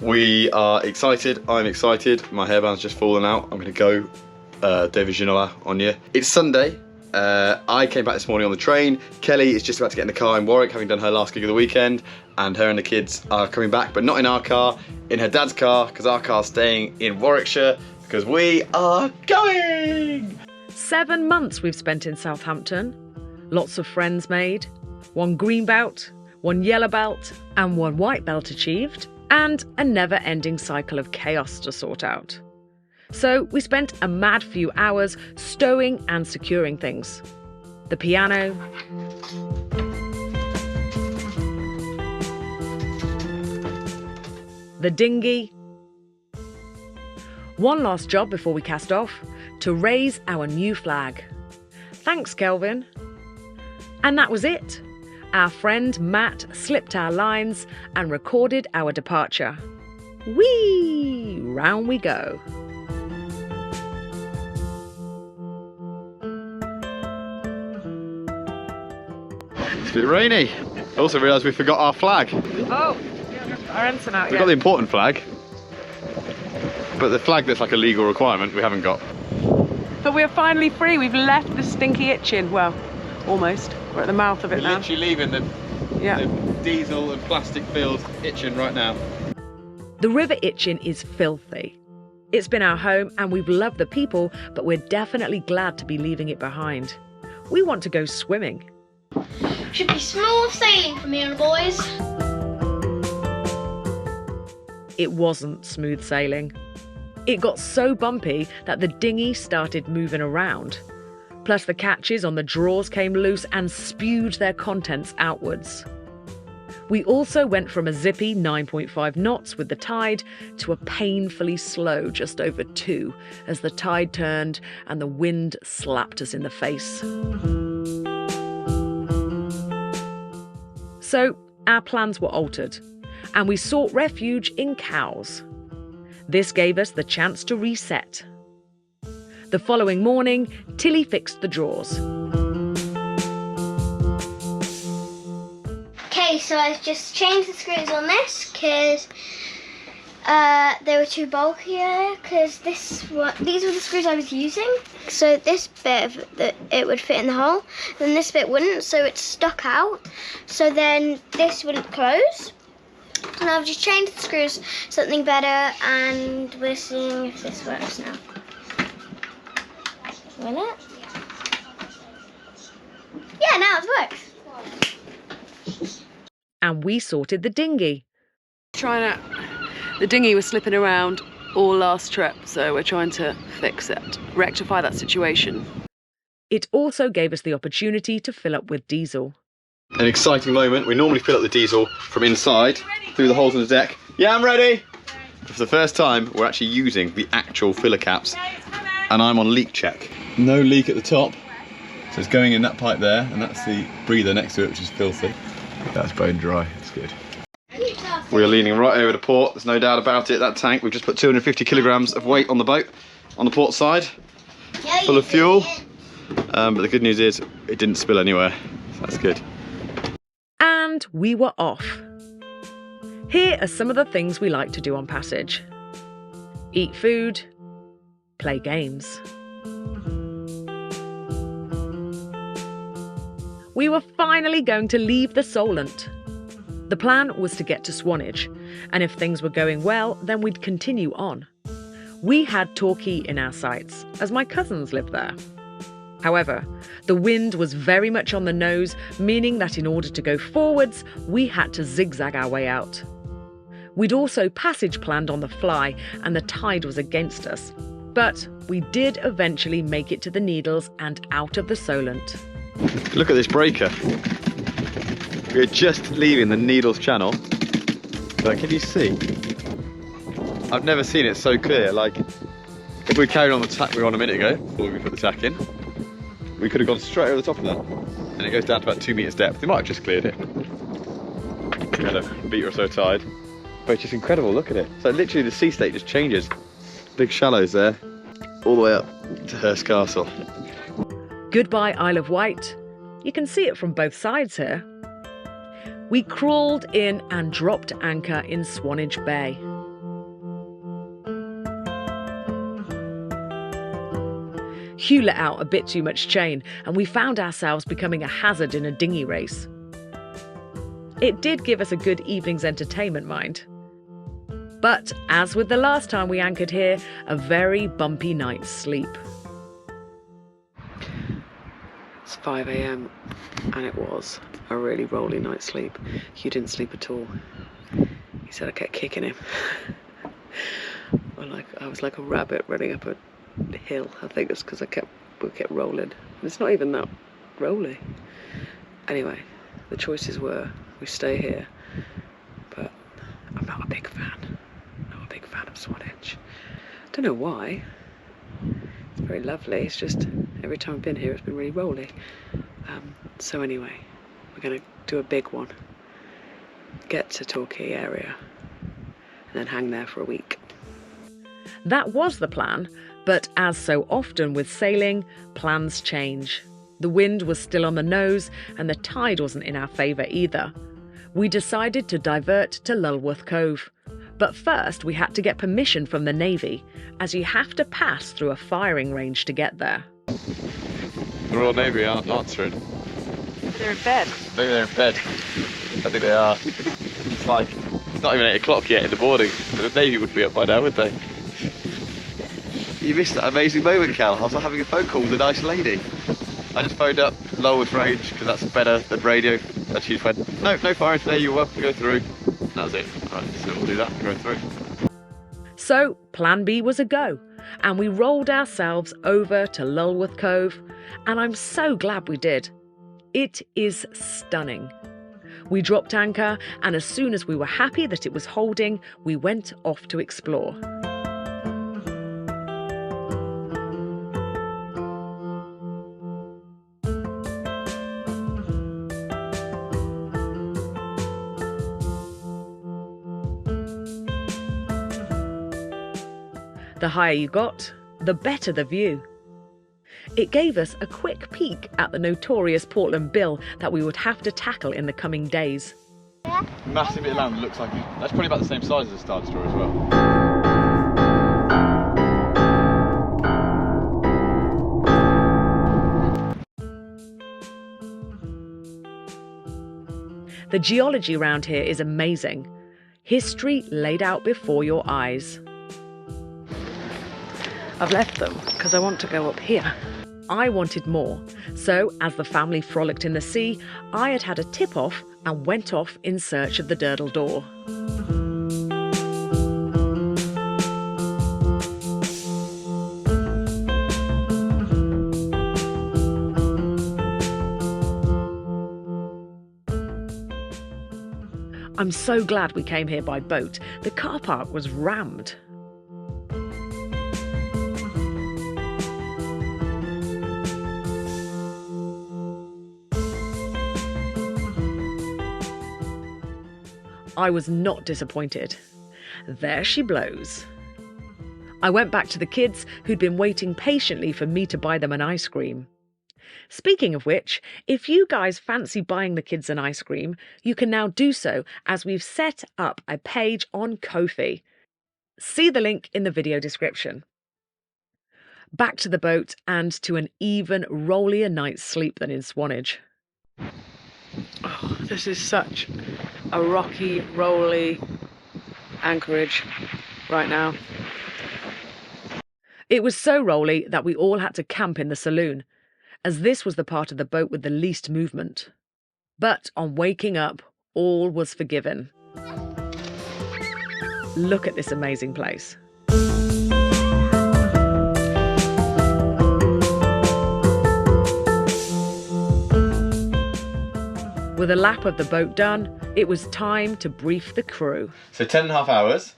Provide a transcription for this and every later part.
We are excited, I'm excited. My hairband's just fallen out. I'm gonna go David Ginola on you. It's Sunday. I came back this morning on the train. Kelly is just about to get in the car in Warwick, having done her last gig of the weekend, and her and the kids are coming back, but not in our car, in her dad's car, because our car's staying in Warwickshire, because we are going! 7 months we've spent in Southampton. Lots of friends made. 1 green belt, 1 yellow belt, and 1 white belt achieved. And a never-ending cycle of chaos to sort out. So we spent a mad few hours stowing and securing things. The piano, the dinghy, one last job before we cast off, to raise our new flag. Thanks, Kelvin. And that was it. Our friend Matt slipped our lines and recorded our departure. Whee! Round we go. It's a bit rainy. I also realised we forgot our flag. Oh, our ensign out. We've got the important flag, but the flag that's like a legal requirement we haven't got. But we're finally free. We've left the stinky Itchen. Well, almost. We're at the mouth of it now. We're literally leaving the diesel and plastic filled Itchen right now. The River Itchen is filthy. It's been our home and we've loved the people, but we're definitely glad to be leaving it behind. We want to go swimming. Should be smooth sailing from here, boys. It wasn't smooth sailing. It got so bumpy that the dinghy started moving around. Plus the catches on the drawers came loose and spewed their contents outwards. We also went from a zippy 9.5 knots with the tide to a painfully slow just over 2 as the tide turned and the wind slapped us in the face. So our plans were altered and we sought refuge in Cowes. This gave us the chance to reset. The following morning, Tilly fixed the drawers. Okay, so I've just changed the screws on this because they were too bulky. Because these were the screws I was using. So this bit it would fit in the hole, then this bit wouldn't, so it's stuck out. So then this wouldn't close. And I've just changed the screws something better, and we're seeing if this works now. Will it? Yeah, now it works. And we sorted the dinghy. The dinghy was slipping around all last trip, so we're trying to fix it, rectify that situation. It also gave us the opportunity to fill up with diesel. An exciting moment. We normally fill up the diesel from inside through the holes in the deck. Yeah, I'm ready. For the first time, we're actually using the actual filler caps, and I'm on leak check. No leak at the top, so it's going in that pipe there, and that's the breather next to it, which is filthy. That's bone dry. It's good. We're leaning right over the port. There's no doubt about it. That tank, we've just put 250 kilograms of weight on the boat, on the port side, full of fuel. But the good news is it didn't spill anywhere. So that's good. And we were off. Here are some of the things we like to do on passage. Eat food, play games. We were finally going to leave the Solent. The plan was to get to Swanage, and if things were going well, then we'd continue on. We had Torquay in our sights, as my cousins lived there. However, the wind was very much on the nose, meaning that in order to go forwards, we had to zigzag our way out. We'd also passage planned on the fly, and the tide was against us. But we did eventually make it to the Needles and out of the Solent. Look at this breaker. We're just leaving the Needles channel. But can you see? I've never seen it so clear. Like, if we carried on the tack we were on a minute ago, before we put the tack in, we could have gone straight over the top of that. And it goes down to about 2 meters depth. They might have just cleared it. We had a beat or so tide. But it's just incredible, look at it. So literally the sea state just changes. Big shallows there, all the way up to Hurst Castle. Goodbye Isle of Wight. You can see it from both sides here. We crawled in and dropped anchor in Swanage Bay. Hugh let out a bit too much chain, and we found ourselves becoming a hazard in a dinghy race. It did give us a good evening's entertainment, mind. But, as with the last time we anchored here, a very bumpy night's sleep. It's 5 a.m. and it was a really rolly night's sleep. Hugh didn't sleep at all. He said I kept kicking him. I was like a rabbit running up a hill. I think it's because we kept rolling. And it's not even that rolly. Anyway, the choices were we stay here, but I'm not a big fan. Not a big fan of Swanage. I don't know why. It's very lovely. It's just every time I've been here, it's been really rolly. So anyway, we're going to do a big one. Get to Torquay area, and then hang there for a week. That was the plan, but as so often with sailing, plans change. The wind was still on the nose, and the tide wasn't in our favour either. We decided to divert to Lulworth Cove. But first we had to get permission from the Navy, as you have to pass through a firing range to get there. The Royal Navy aren't answering. They're in bed. Maybe they're in bed. I think they are. It's not even 8 o'clock yet in the morning. The Navy would be up by now, would they? You missed that amazing moment, Cal. I was having a phone call with a nice lady. I just phoned up Lulworth range because that's better than radio. And she went, no fire today, you're welcome to go through. That was it. Alright, so we'll do that, go through. So, plan B was a go, and we rolled ourselves over to Lulworth Cove, and I'm so glad we did. It is stunning. We dropped anchor, and as soon as we were happy that it was holding, we went off to explore. The higher you got, the better the view. It gave us a quick peek at the notorious Portland Bill that we would have to tackle in the coming days. Massive bit of land, looks like that's probably about the same size as the Star Destroyer as well. The geology around here is amazing. History laid out before your eyes. I've left them because I want to go up here. I wanted more, so as the family frolicked in the sea, I had a tip-off and went off in search of the Durdle Dor. I'm so glad we came here by boat. The car park was rammed. I was not disappointed. There she blows. I went back to the kids, who'd been waiting patiently for me to buy them an ice cream. Speaking of which, if you guys fancy buying the kids an ice cream, you can now do so, as we've set up a page on Ko-fi. See the link in the video description. Back to the boat and to an even rollier night's sleep than in Swanage. Oh, this is such a rocky, rolly anchorage right now. It was so rolly that we all had to camp in the saloon, as this was the part of the boat with the least movement. But on waking up, all was forgiven. Look at this amazing place. With a lap of the boat done, it was time to brief the crew. So 10.5 hours,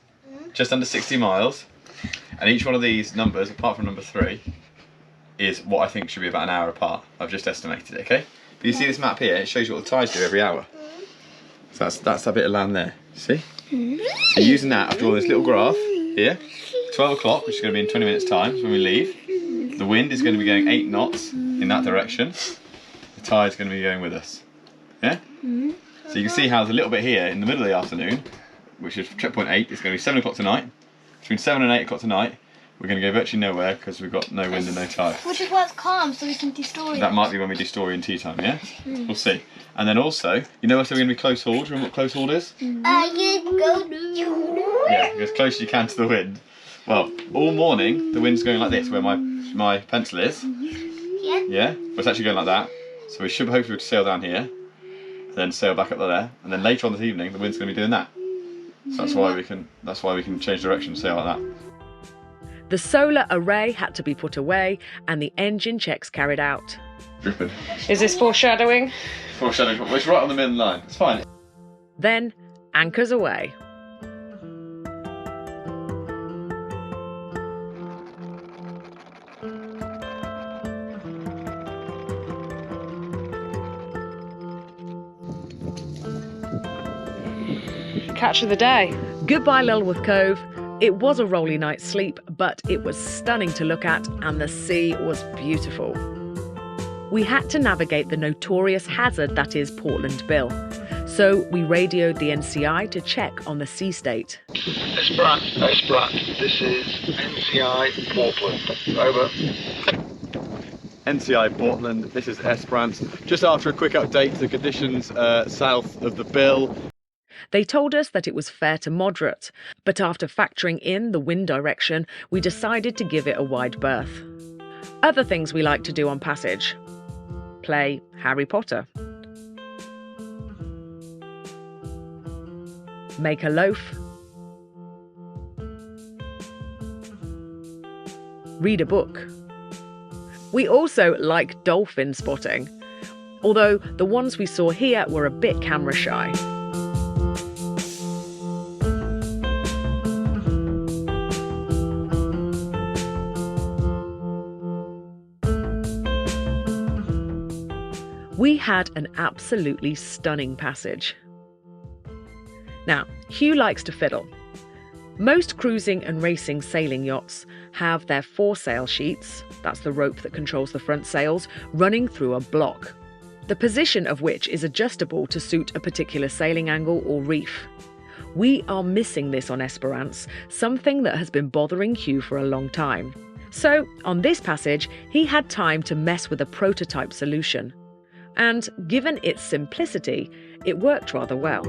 just under 60 miles, and each one of these numbers, apart from number 3, is what I think should be about an hour apart. I've just estimated it, okay? But you see this map here, it shows you what the tides do every hour. So that's that bit of land there, see? So using that, I've drawn this little graph here, 12 o'clock, which is going to be in 20 minutes time when we leave. The wind is going to be going 8 knots in that direction. The tide's going to be going with us. Yeah? So you can see how there's a little bit here in the middle of the afternoon, which is trip point 8, it's going to be 7 o'clock tonight. Between 7 and 8 o'clock tonight, we're going to go virtually nowhere because we've got no wind and no tide. Which is why it's calm, so we can de-story. That might be when we do story and tea time, yeah? We'll see. And then also, you know what's going to be close hauled? Do you remember what close hauled is? You go. Yeah, go as close as you can to the wind. Well, all morning the wind's going like this, where my pencil is. Yeah. Yeah, but it's actually going like that. So we should hopefully sail down here, and then sail back up to there, and then later on this evening the wind's going to be doing that. So that's why we can change direction and sail like that. The solar array had to be put away and the engine checks carried out. Dripping. Is this foreshadowing? Foreshadowing. Well, it's right on the middle line. It's fine. Then, anchors away. Catch of the day. Goodbye, Lulworth Cove. It was a rolly night's sleep, but it was stunning to look at and the sea was beautiful. We had to navigate the notorious hazard that is Portland Bill. So we radioed the NCI to check on the sea state. Esperance, this is NCI Portland. Over. NCI Portland, this is Esperance. Just after a quick update to the conditions south of the Bill. They told us that it was fair to moderate, but after factoring in the wind direction, we decided to give it a wide berth. Other things we like to do on passage: play Harry Potter, make a loaf, read a book. We also like dolphin spotting, although the ones we saw here were a bit camera shy. We had an absolutely stunning passage. Now, Hugh likes to fiddle. Most cruising and racing sailing yachts have their foresail sheets, that's the rope that controls the front sails, running through a block, the position of which is adjustable to suit a particular sailing angle or reef. We are missing this on Esperance, something that has been bothering Hugh for a long time. So, on this passage, he had time to mess with a prototype solution. And given its simplicity, it worked rather well.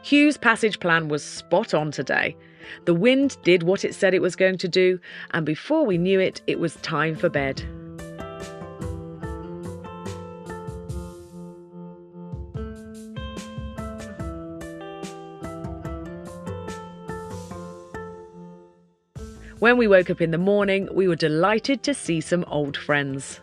Hugh's passage plan was spot on today. The wind did what it said it was going to do, and before we knew it, it was time for bed. When we woke up in the morning, we were delighted to see some old friends.